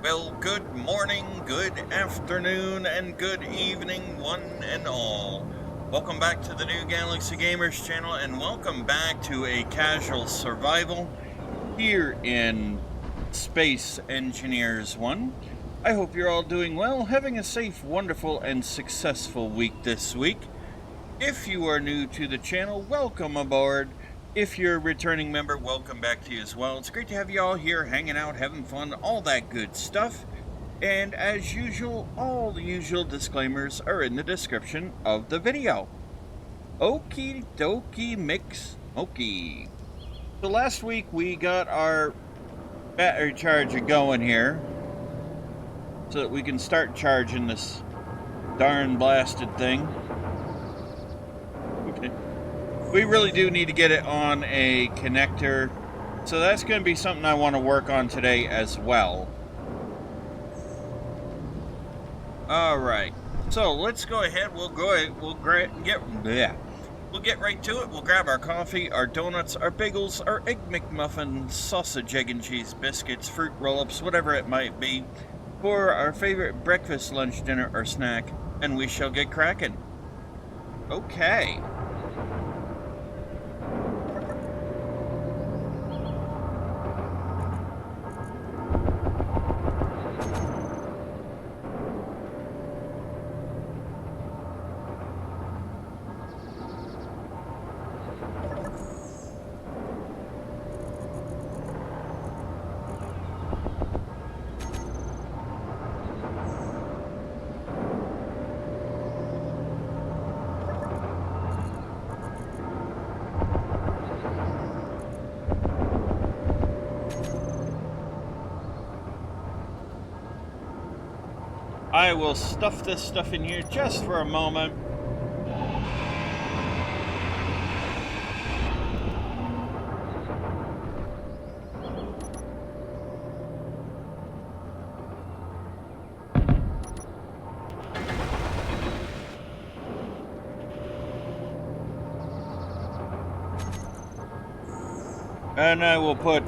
Well, good morning, good afternoon, and good evening, one and all. Welcome back to the New Galaxy Gamers channel, and welcome back to a casual survival here in Space Engineers 1. I hope you're all doing well, having a safe, wonderful, and successful week this week. If you are new to the channel, welcome aboard. If you're a returning member, welcome back to you as well. It's great to have you all here hanging out, having fun, all that good stuff. And as usual, all the usual disclaimers are in the description of the video. Okie dokie mix okie. So last week we got our battery charger going here so that we can start charging this darn blasted thing. Okay. We really do need to get it on a connector, so that's going to be something I want to work on today as well. All right, so let's go ahead. We'll get right to it. We'll grab our coffee, our donuts, our bagels, our egg McMuffin, sausage, egg and cheese biscuits, fruit roll-ups, whatever it might be, for our favorite breakfast, lunch, dinner, or snack, and we shall get cracking. Okay. I will stuff this stuff in here just for a moment. And I will put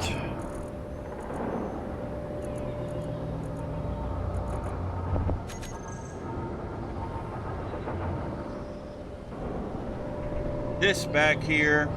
this back here.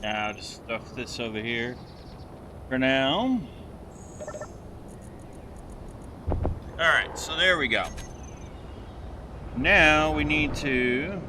Now just stuff this over here for now. Alright, so there we go. Now we need to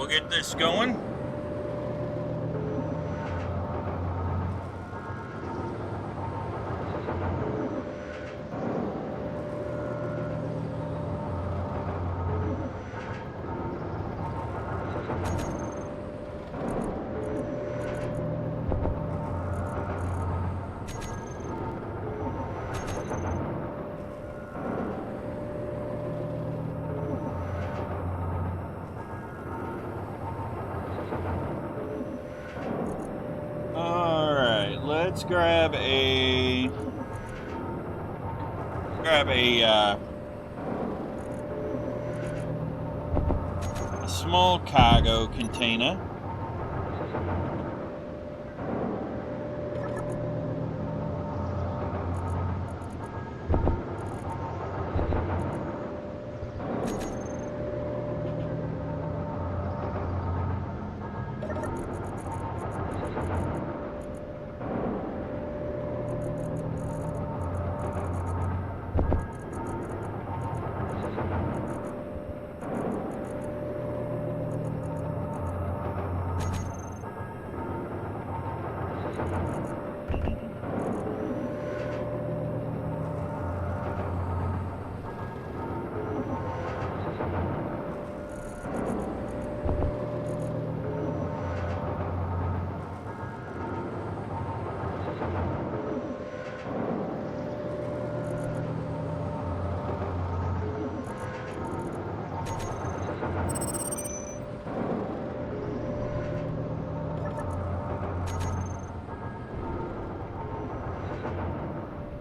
we'll get this going. Let's grab a small cargo container.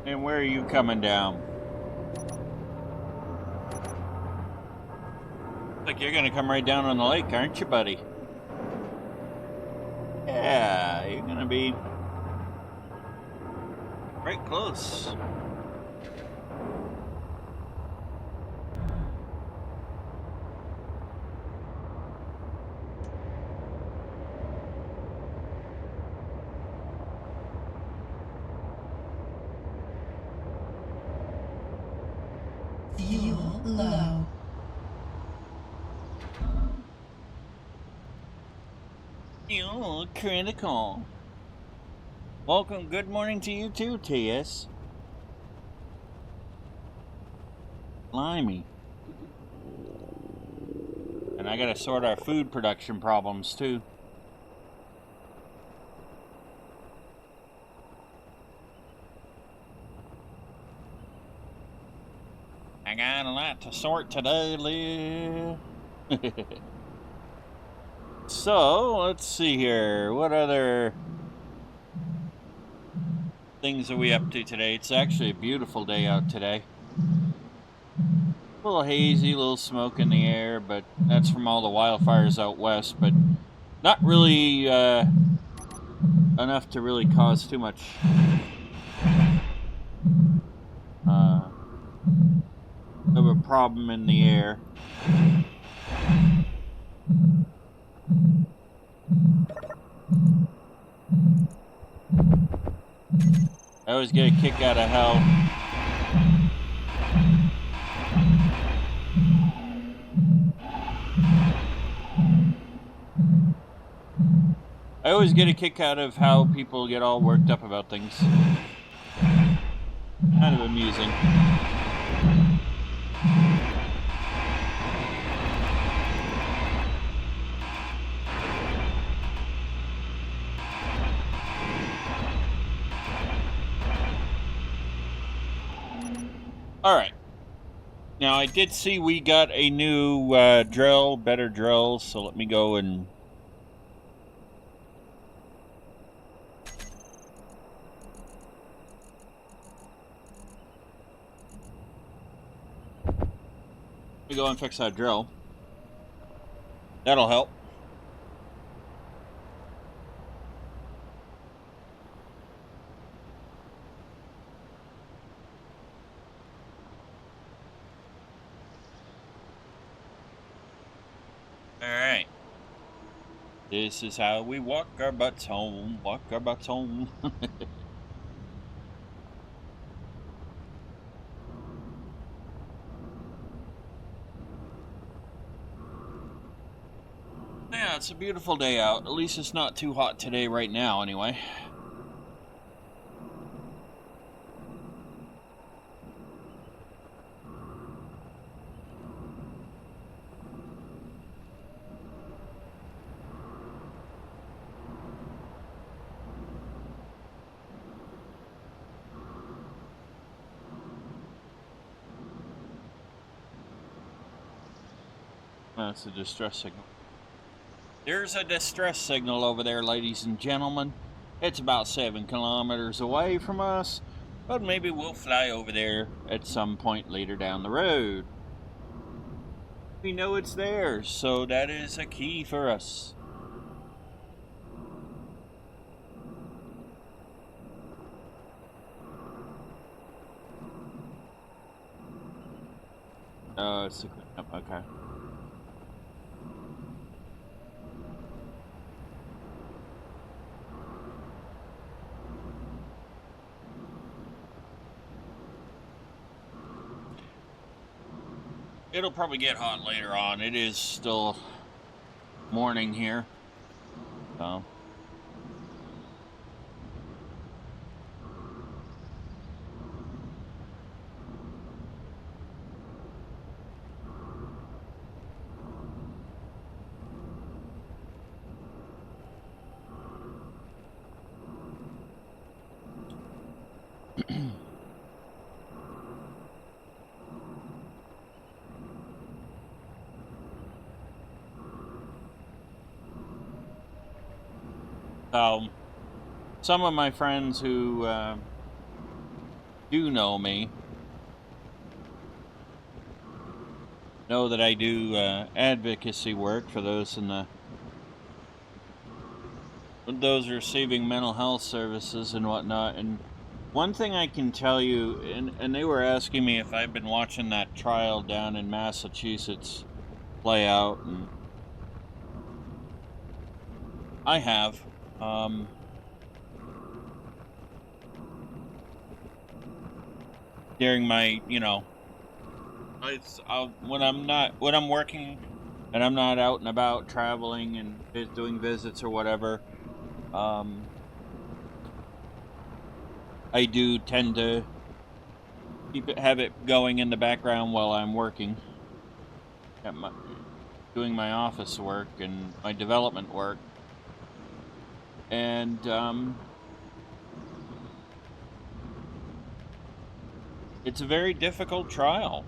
And where are you coming down? Like you're gonna come right down on the lake, aren't you, buddy? Yeah, you're gonna be right close. Fuel low. Fuel critical. Welcome, good morning to you too, TS. Blimey. And I gotta sort our food production problems too. I got a lot to sort today, Liv. So, let's see here. What other things are we up to today? It's actually a beautiful day out today. A little hazy, a little smoke in the air, but that's from all the wildfires out west, but not really enough to really cause too much of a problem in the air. I always get a kick out of how people get all worked up about things. Kind of amusing. All right. Now, I did see we got a new drill, better drill, so let me go and... Let me go and fix that drill. That'll help. Alright. This is how we walk our butts home. Walk our butts home. it's a beautiful day out. At least it's not too hot today right now, anyway. That's a distress signal. There's a distress signal over there, ladies and gentlemen. It's about 7 kilometers away from us, but maybe we'll fly over there at some point later down the road. We know it's there, so that is a key for us. Oh, it's a cleanup, okay. It'll probably get hot later on. It is still morning here. So. Some of my friends who do know me know that I do advocacy work for those those receiving mental health services and whatnot. And one thing I can tell you, and they were asking me if I've been watching that trial down in Massachusetts play out, and I have. During my, when I'm working and I'm not out and about traveling and doing visits or whatever, I do tend to have it going in the background while I'm working, doing my office work and my development work. And it's a very difficult trial.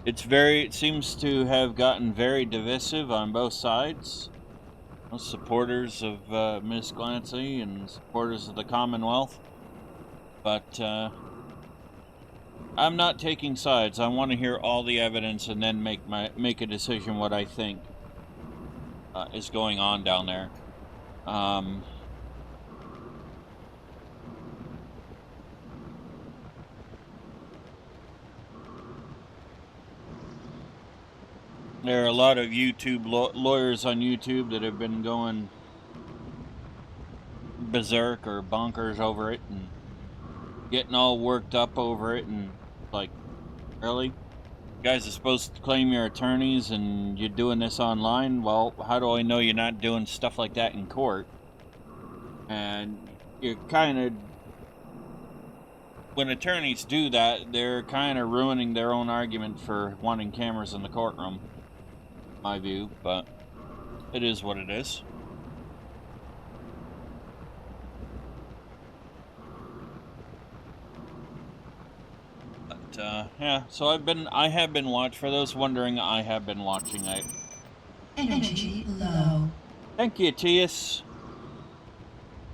It seems to have gotten very divisive on both sides. Supporters of Miss Glancy and supporters of the Commonwealth. But I'm not taking sides. I want to hear all the evidence and then make a decision what I think is going on down there. There are a lot of YouTube lawyers on YouTube that have been going berserk or bonkers over it and getting all worked up over it, and like, really? You guys are supposed to claim your attorneys and you're doing this online? Well, how do I know you're not doing stuff like that in court? And you're kind of, when attorneys do that, they're kind of ruining their own argument for wanting cameras in the courtroom, in my view, but it is what it is. Yeah, so I have been watching, for those wondering, I have been watching it. Energy low. Thank you, Tias.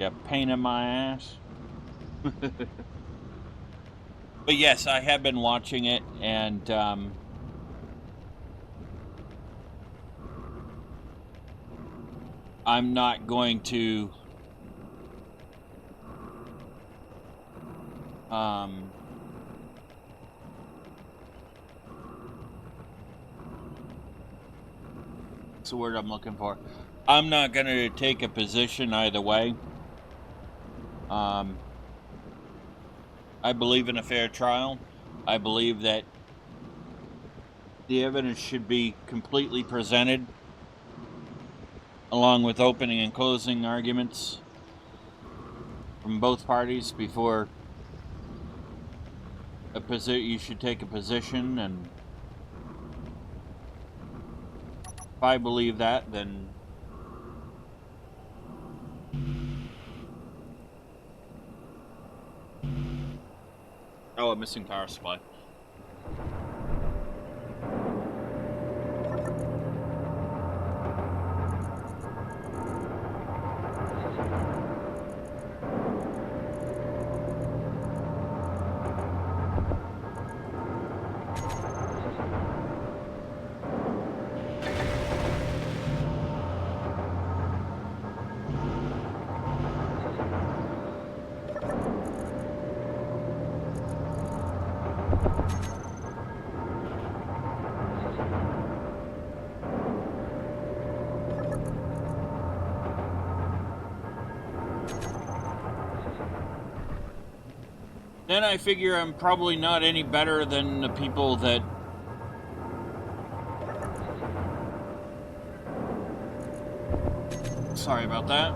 You pain in my ass. But yes, I have been watching it, and I'm not going to what's the word I'm looking for? I'm not going to take a position either way. I believe in a fair trial. I believe that The evidence should be completely presented, along with opening and closing arguments from both parties before you should take a position. And if I believe that, then a missing power supply. Then I figure I'm probably not any better than the people that sorry about that.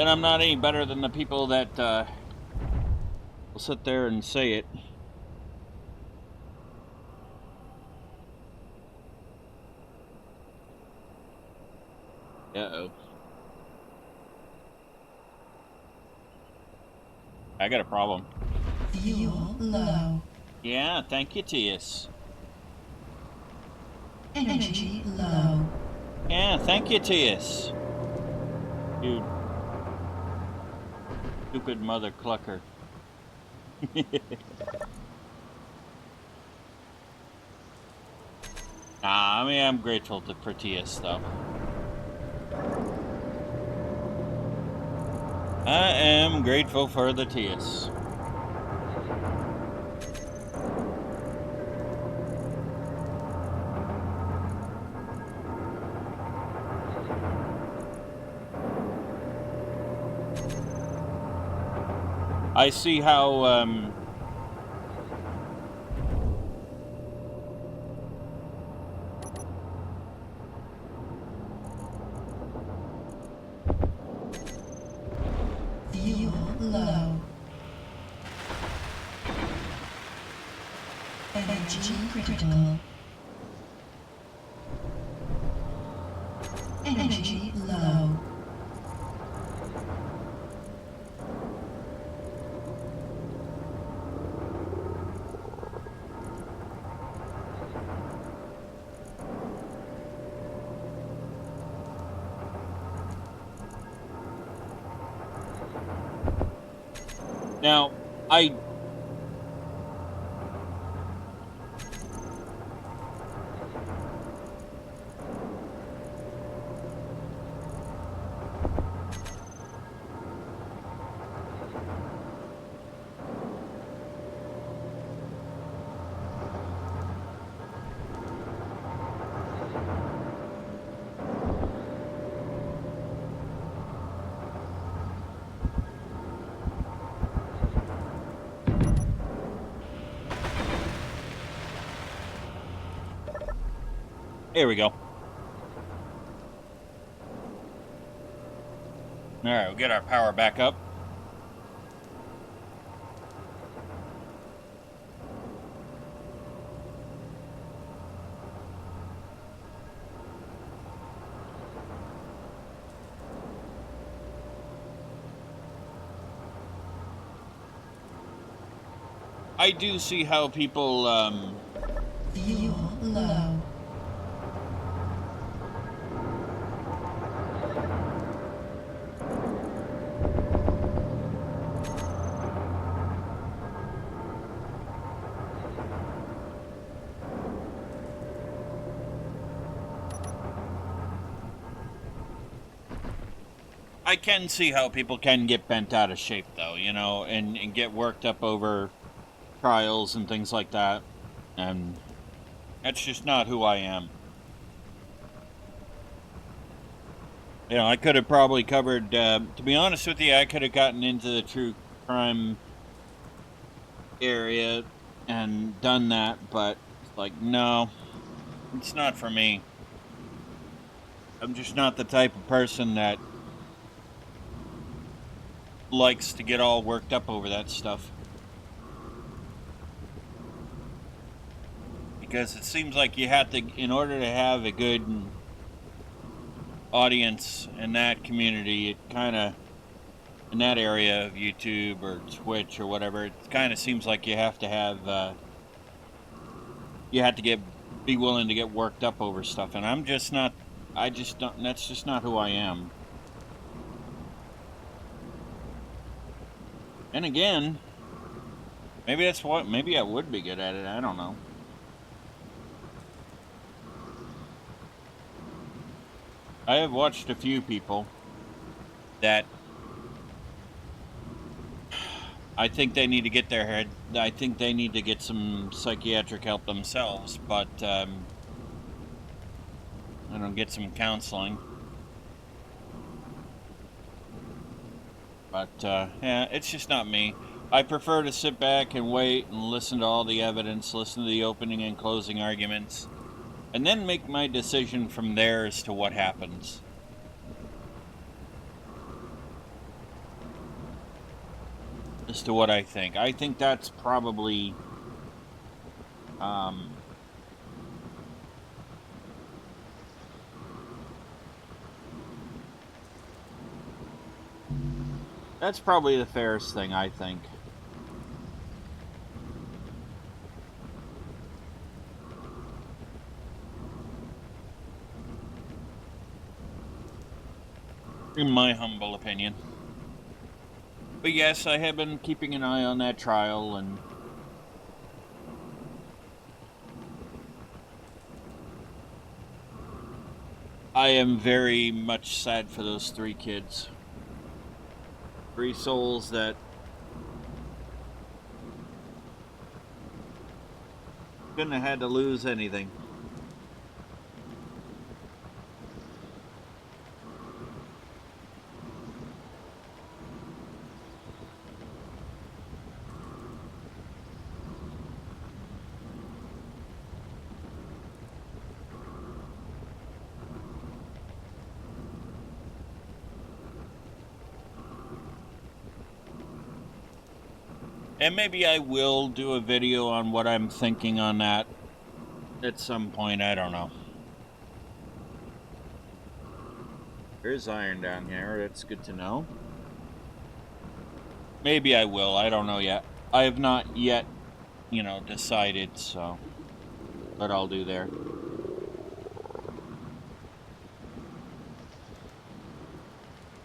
Then I'm not any better than the people that will sit there and say it. Uh-oh. I got a problem. Fuel low. Yeah, thank you, Tias. Energy low. Yeah, thank you, Tias. You stupid mother clucker. Nah, I mean, I'm grateful for Tias, though. I am grateful for the Tias. I see how, Fuel low. Energy critical. Energy low. now, I Here we go. Alright, we'll get our power back up. I do see how people, Fuel low. I can see how people can get bent out of shape, though, you know, and get worked up over trials and things like that. And that's just not who I am. You know, I could have probably covered, to be honest with you, I could have gotten into the true crime area and done that, but it's like, no, it's not for me. I'm just not the type of person that likes to get all worked up over that stuff. Because it seems like you have to, in order to have a good audience in that community, it kind of, in that area of YouTube or Twitch or whatever, it kind of seems like you have to have, you have to be willing to get worked up over stuff. And I'm just not, I just don't, that's just not who I am. And again, maybe that's what, maybe I would be good at it, I don't know. I have watched a few people that I think they need to get their head, I think they need to get some psychiatric help themselves, but, I don't get some counseling. But, yeah, it's just not me. I prefer to sit back and wait and listen to all the evidence, listen to the opening and closing arguments, and then make my decision from there as to what happens. As to what I think. I think that's probably, that's probably the fairest thing, I think. In my humble opinion. But yes, I have been keeping an eye on that trial, and I am very much sad for those 3 kids. 3 souls that couldn't have had to lose anything. And maybe I will do a video on what I'm thinking on that at some point, I don't know. There's iron down here, that's good to know. Maybe I will, I don't know yet. I have not yet, you know, decided, so what I'll do there.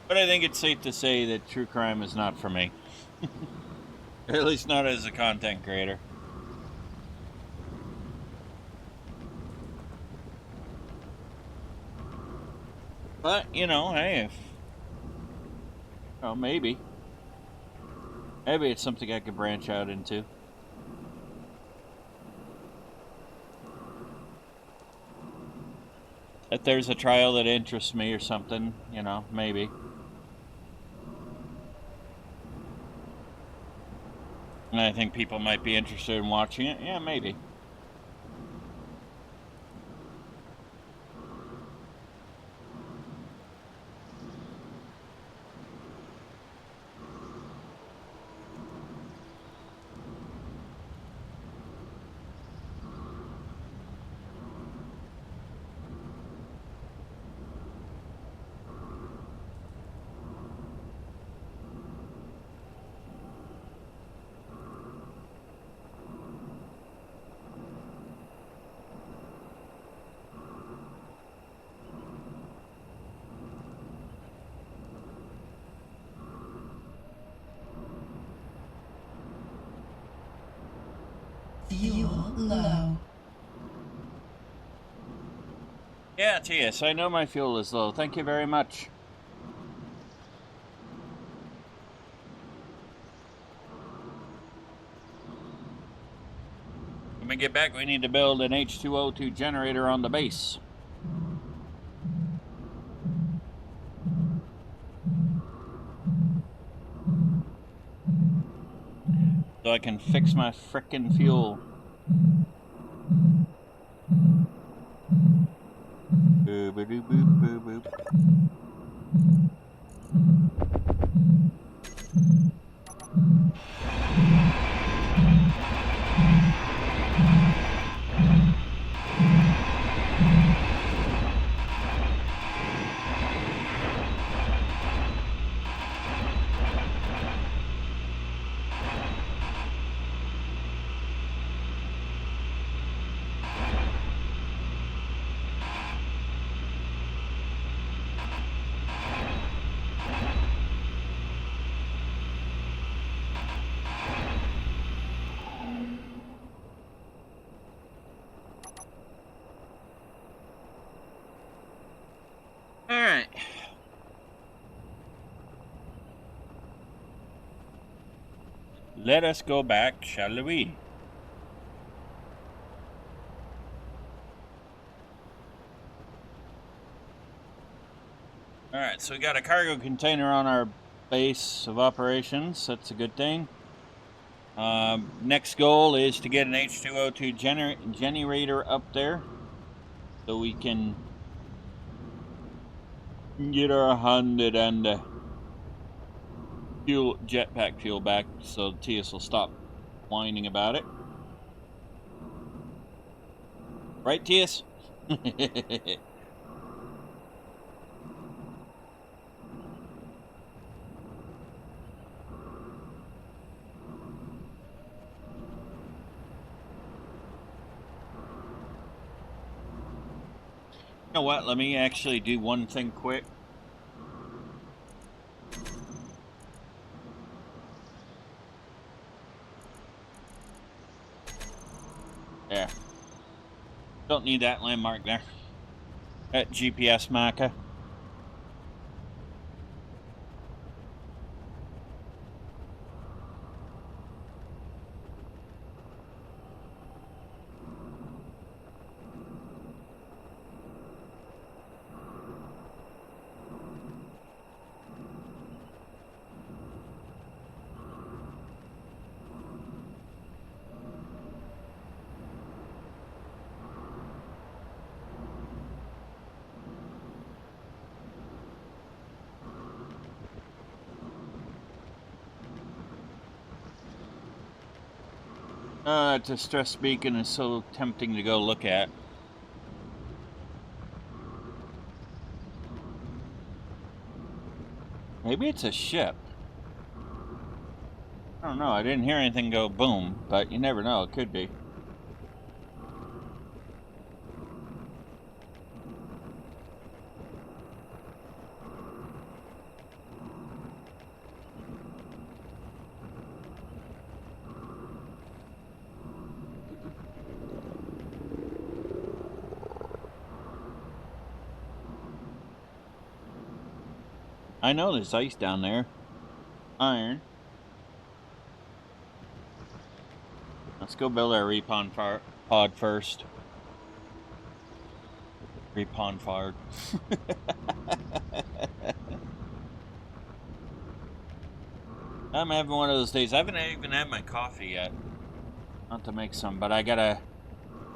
But I think it's safe to say that true crime is not for me. At least not as a content creator. But, you know, hey, well, maybe. Maybe it's something I could branch out into. If there's a trial that interests me or something, you know, maybe. And I think people might be interested in watching it. Yeah, maybe. Fuel low. Yeah, TS, I know my fuel is low. Thank you very much. When we get back, we need to build an H2O2 generator on the base. So I can fix my frickin' fuel. Boop, boop, boop, boop, boop. Alright. Let us go back, shall we? Alright, so we got a cargo container on our base of operations. That's a good thing. Next goal is to get an H2O2 generator up there so we can get our handed and fuel jetpack fuel back so TS will stop whining about it. Right, TS? You know what? Let me actually do one thing quick. Yeah. Don't need that landmark there. That GPS marker. That distress beacon is so tempting to go look at. Maybe it's a ship. I don't know. I didn't hear anything go boom, but you never know. It could be. I know there's ice down there. Iron. Let's go build our repon pod first. Repon pod. I'm having one of those days. I haven't even had my coffee yet. Not to make some, but I gotta...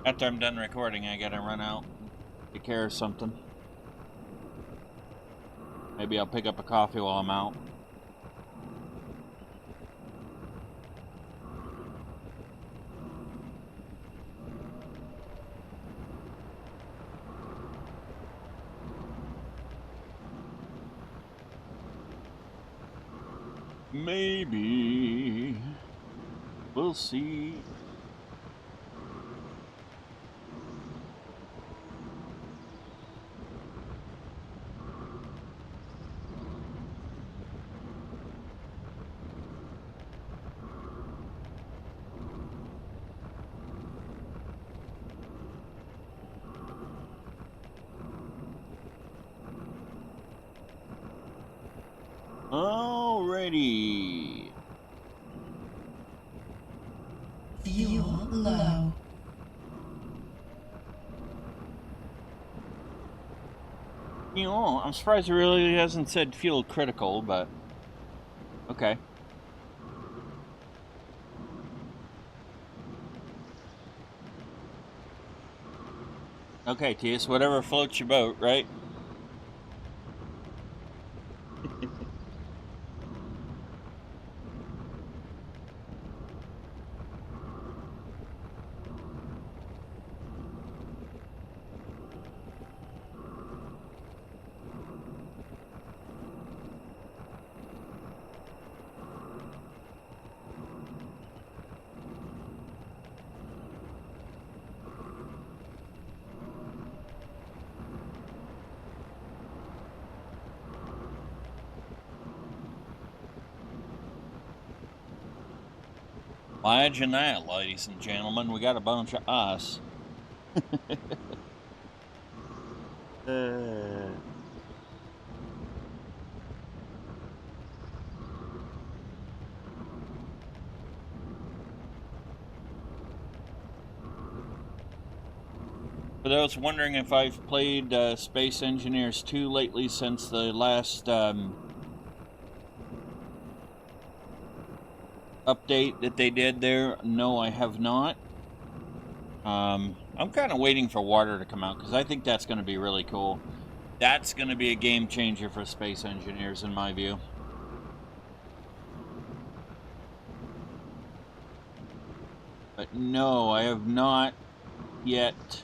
After I'm done recording, I gotta run out. Take care of something. Maybe I'll pick up a coffee while I'm out. Maybe. We'll see. Alrighty. Fuel low. You know, I'm surprised it really hasn't said fuel critical, but okay. Okay, Tias, whatever floats your boat, right? Imagine that, ladies and gentlemen. We got a bunch of us. uh... For those wondering if I've played Space Engineers 2 lately since the last update that they did there, no, I have not. I'm kind of waiting for water to come out because I think that's going to be really cool. That's going to be a game changer for Space Engineers in my view. But no, I have not yet.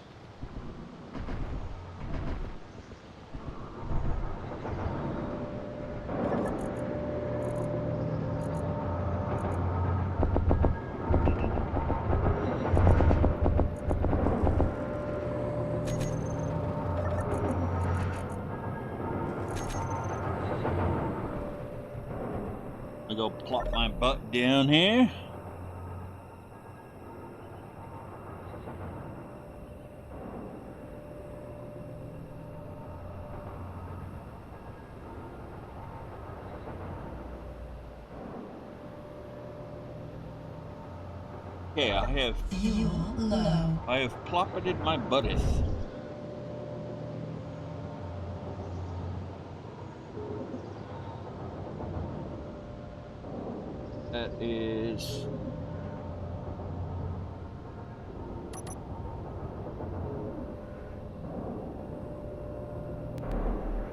I'm going to go plop my butt down here. Okay, I have Fuel low. I have ploppeted my butteth. That is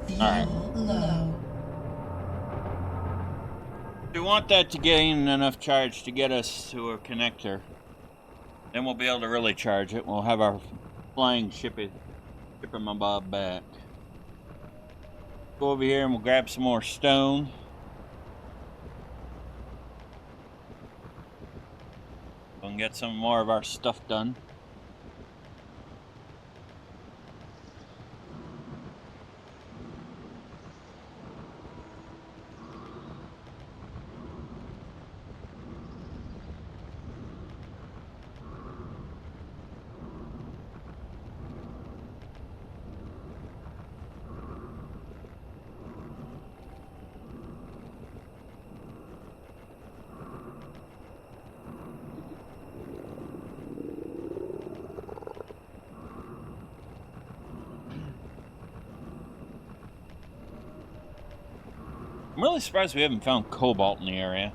Fuel low. we want that to gain enough charge to get us to a connector. Then we'll be able to really charge it. We'll have our flying shipper my bob back. Go over here and we'll grab some more stone. We can get some more of our stuff done. I'm really surprised we haven't found cobalt in the area.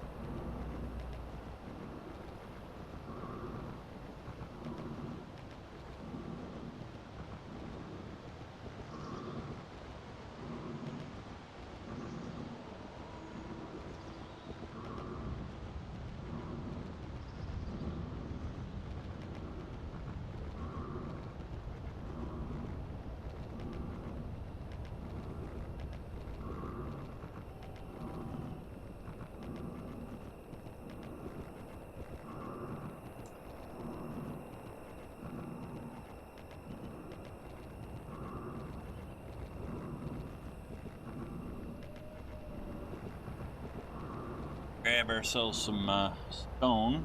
Grab ourselves some stone.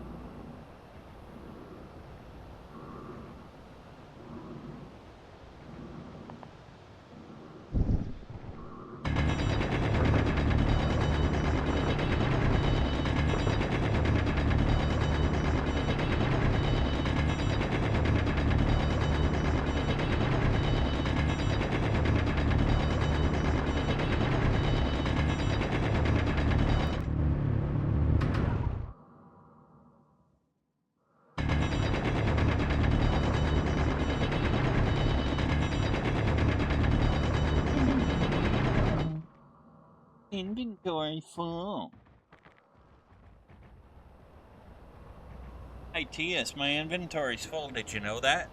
Inventory full. Hey, TS, my inventory's full. Did you know that?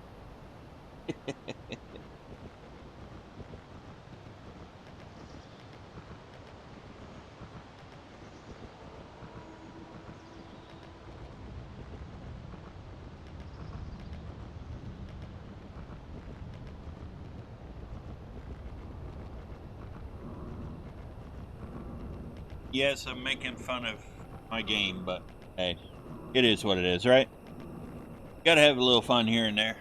Yes, I'm making fun of my game, but hey, it is what it is, right? Gotta have a little fun here and there.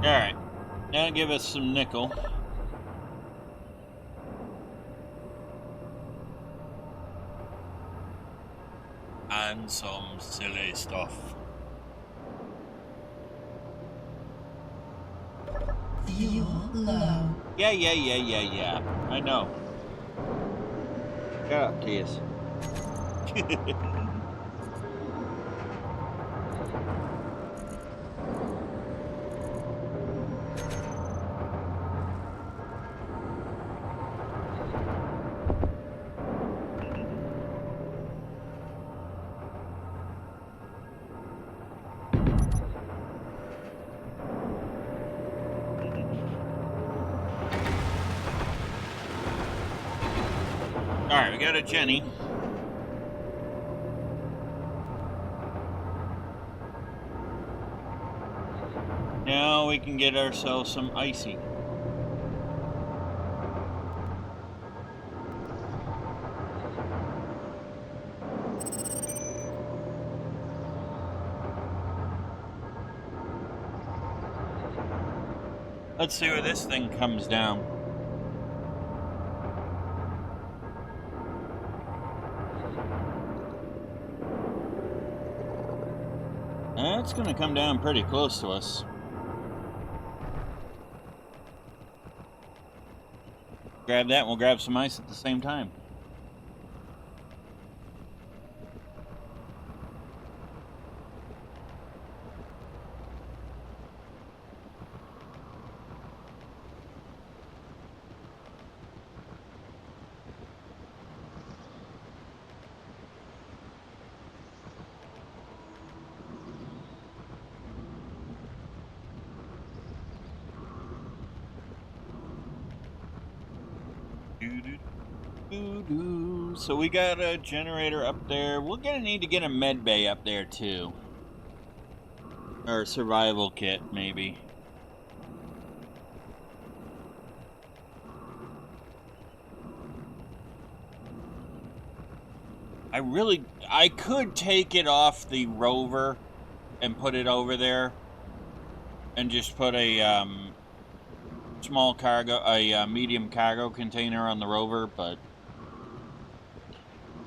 Alright, now give us some nickel. And some silly stuff. Fuel low. Yeah. I know. Shut up, Tias. Alright, we got a Jenny. Now we can get ourselves some icy. Let's see where this thing comes down. That's gonna come down pretty close to us. Grab that and we'll grab some ice at the same time. So we got a generator up there. We're gonna need to get a med bay up there too. Or a survival kit, maybe. I could take it off the rover and put it over there and just put a small cargo, a medium cargo container on the rover, but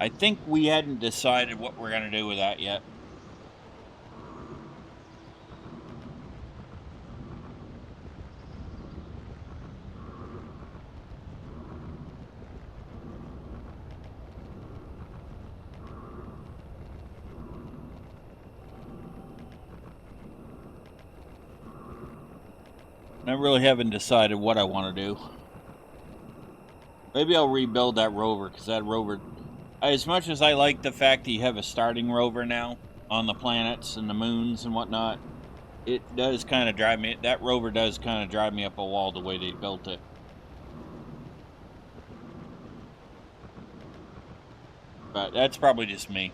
I think we hadn't decided what we're going to do with that yet. I really haven't decided what I want to do. Maybe I'll rebuild that rover, because that rover, as much as I like the fact that you have a starting rover now on the planets and the moons and whatnot, it does kind of drive me, that rover does kind of drive me up a wall the way they built it. But that's probably just me.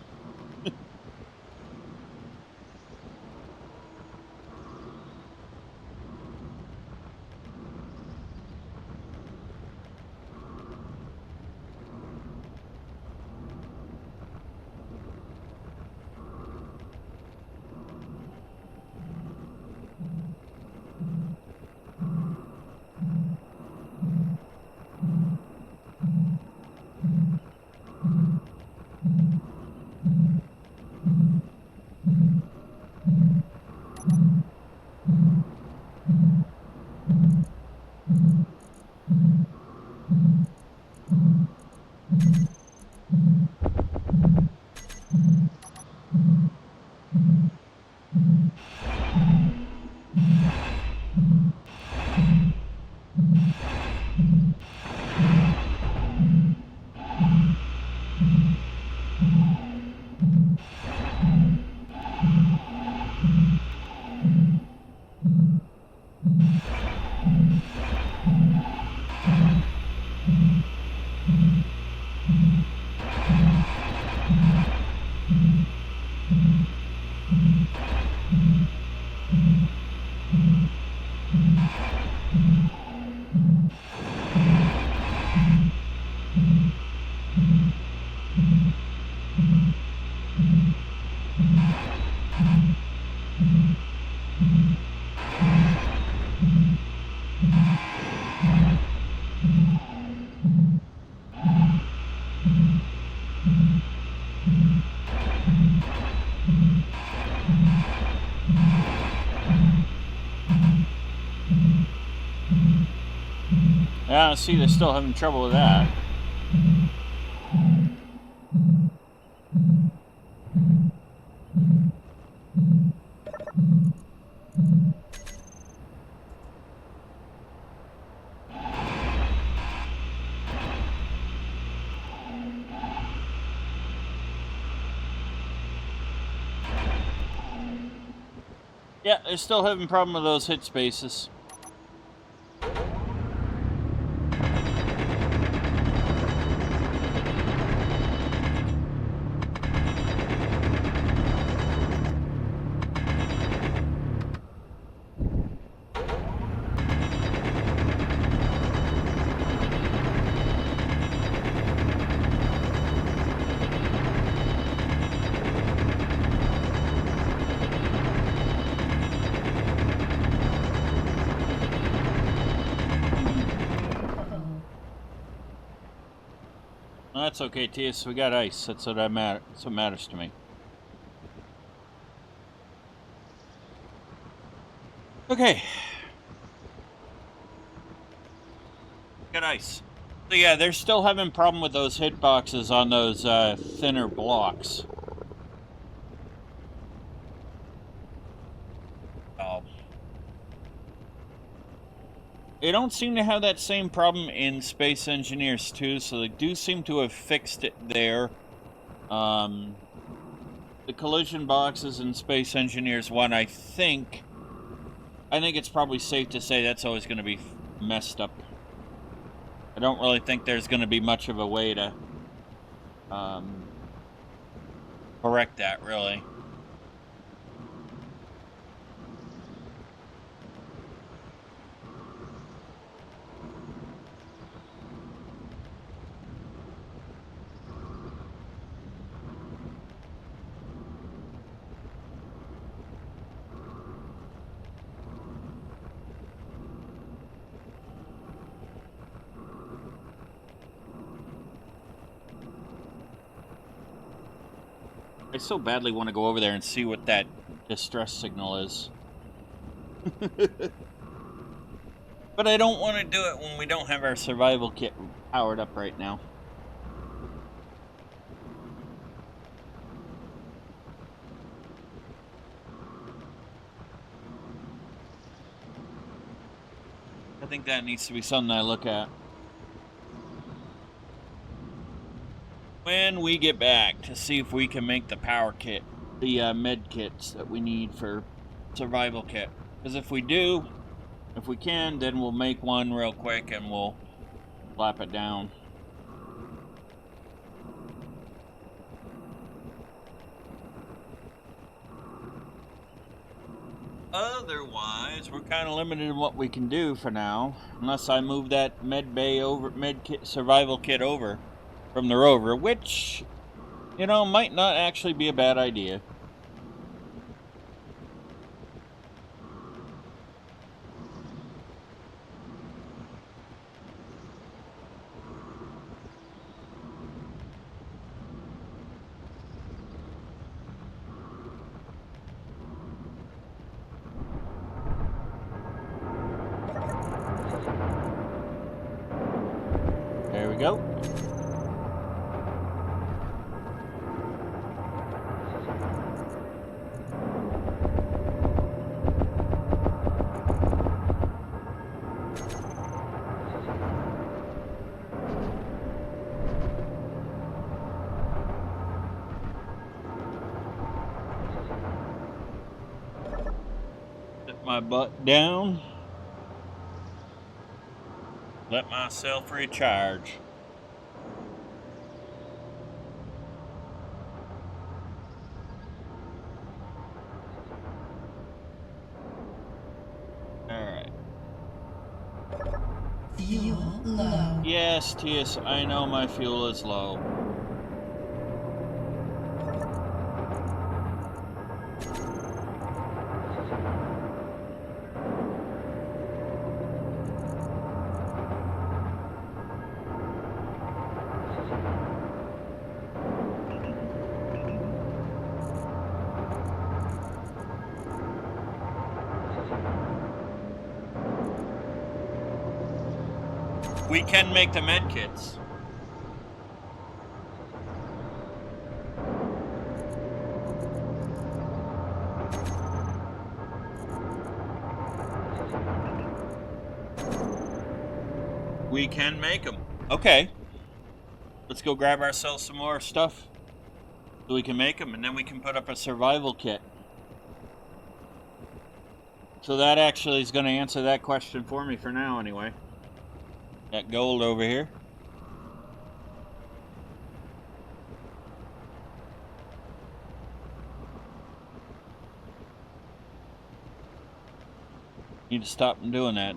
Yeah, see, they're still having trouble with that. Yeah, they're still having problem with those hit spaces. No, that's okay, Tias. We got ice. That's what That's what matters to me. Okay. Got ice. So yeah, they're still having problem with those hitboxes on those thinner blocks. Oh. They don't seem to have that same problem in Space Engineers 2, so they do seem to have fixed it there. The collision boxes in Space Engineers 1, I think it's probably safe to say that's always going to be messed up. I don't really think there's going to be much of a way to correct that, really. I so badly want to go over there and see what that distress signal is. But I don't want to do it when we don't have our survival kit powered up right now. think that needs to be something I look at when we get back to see if we can make the power kit, the med kits that we need for survival kit. Because if we do, if we can, then we'll make one real quick and we'll slap it down. Otherwise, we're kind of limited in what we can do for now, unless I move that med kit, survival kit over from the rover, which, you know, might not actually be a bad idea. There we go. Set my butt down. Let myself recharge. Alright. Fuel low. Yes, Tias, I know my fuel is low. We can make the med kits. We can make them. Okay. Let's go grab ourselves some more stuff so we can make them, and then we can put up a survival kit. So that actually is going to answer that question for me for now anyway. That gold over here. Need to stop doing that.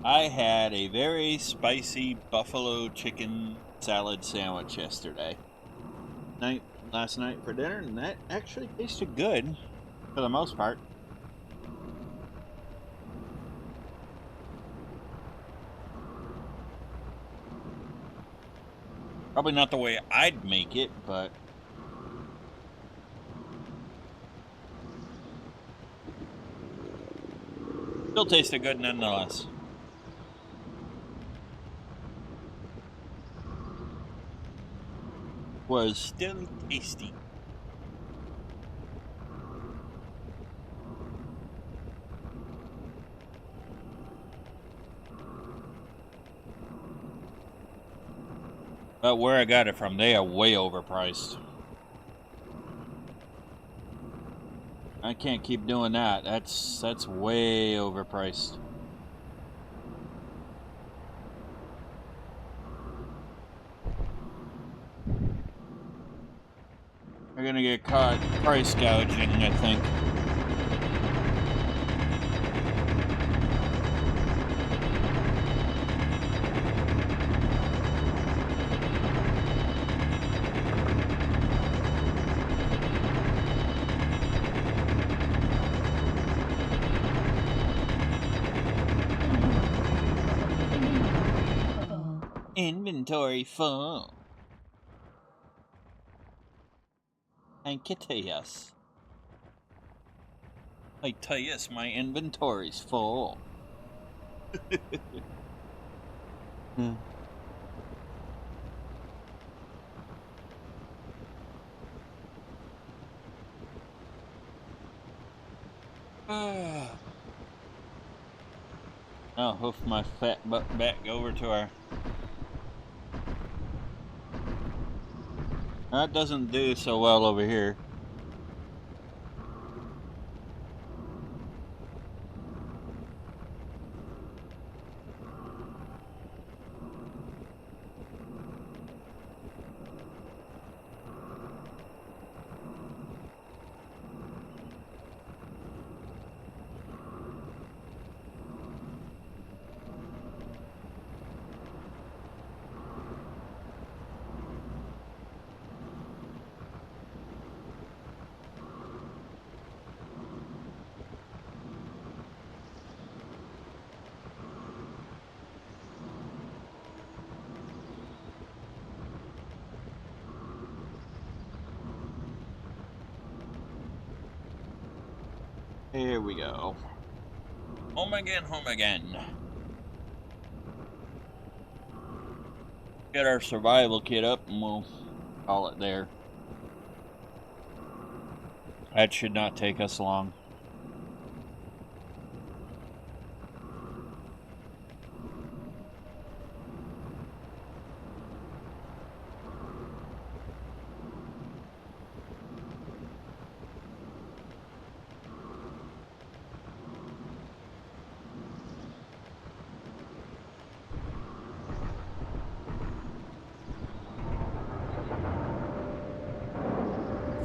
I had a very spicy buffalo chicken salad sandwich last night for dinner, and that actually tasted good for the most part. Probably not the way I'd make it, but still tasted good nonetheless. Was still tasty. But where I got it from, they are way overpriced. I can't keep doing that. That's way overpriced. We're gonna get caught price gouging, I think. Inventory full. Thank you, yes. I tell you, yes, my inventory's full. I'll hoof my fat butt back over to our... That doesn't do so well over here. Here we go. Home again, home again. Get our survival kit up and we'll call it there. That should not take us long.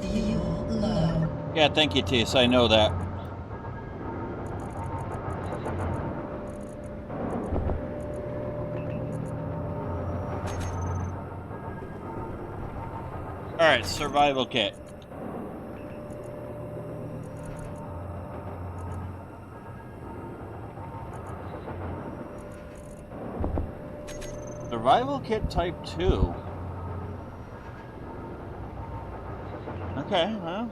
Fuel low. Yeah, thank you, Tiss. I know that. Alright, survival kit. Survival kit type 2. Okay, well.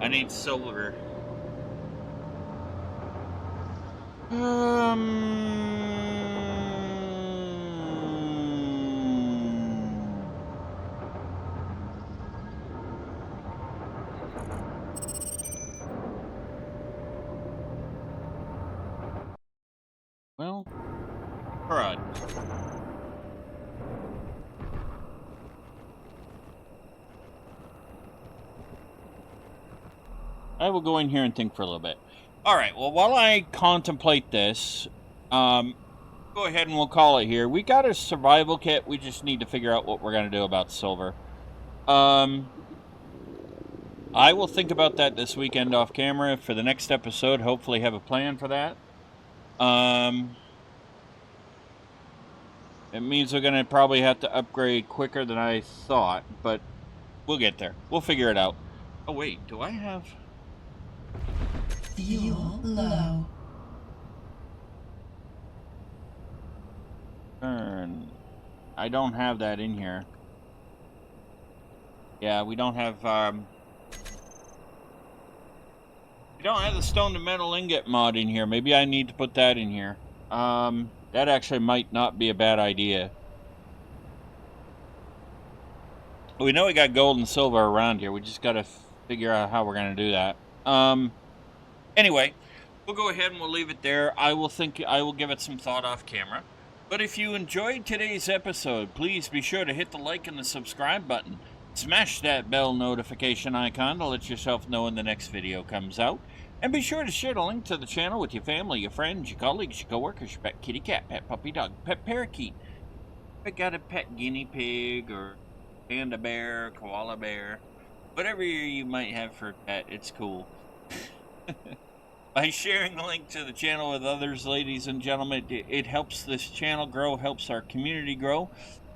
I need silver. Well, crud. I will go in here and think for a little bit. Alright, well, while I contemplate this, go ahead and we'll call it here. We got a survival kit. We just need to figure out what we're going to do about silver. I will think about that this weekend off camera for the next episode. Hopefully have a plan for that. It means we're going to probably have to upgrade quicker than I thought, but we'll get there. We'll figure it out. Oh, wait, do I have... Fuel low. Turn. I don't have that in here. Yeah, we don't have, we don't have the stone to metal ingot mod in here. Maybe I need to put that in here. That actually might not be a bad idea. We know we got gold and silver around here. We just got to figure out how we're going to do that. Anyway, we'll go ahead and we'll leave it there. I will give it some thought off camera. But if you enjoyed today's episode, please be sure to hit the like and the subscribe button. Smash that bell notification icon to let yourself know when the next video comes out. And be sure to share the link to the channel with your family, your friends, your colleagues, your coworkers, your pet kitty cat, pet puppy dog, pet parakeet. If you got a pet guinea pig or panda bear, koala bear, whatever you might have for a pet, it's cool. By sharing the link to the channel with others, ladies and gentlemen, it helps this channel grow, helps our community grow.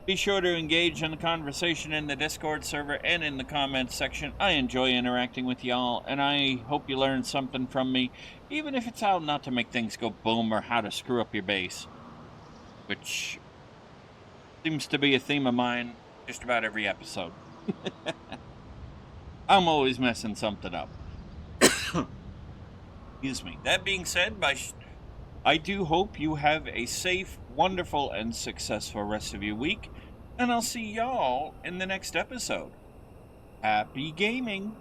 Be sure to engage in the conversation in the Discord server and in the comments section. I enjoy interacting with y'all, and I hope you learned something from me, even if it's how not to make things go boom or how to screw up your base, which seems to be a theme of mine just about every episode. I'm always messing something up. Excuse me. That being said, I do hope you have a safe, wonderful, and successful rest of your week, and I'll see y'all in the next episode. Happy gaming!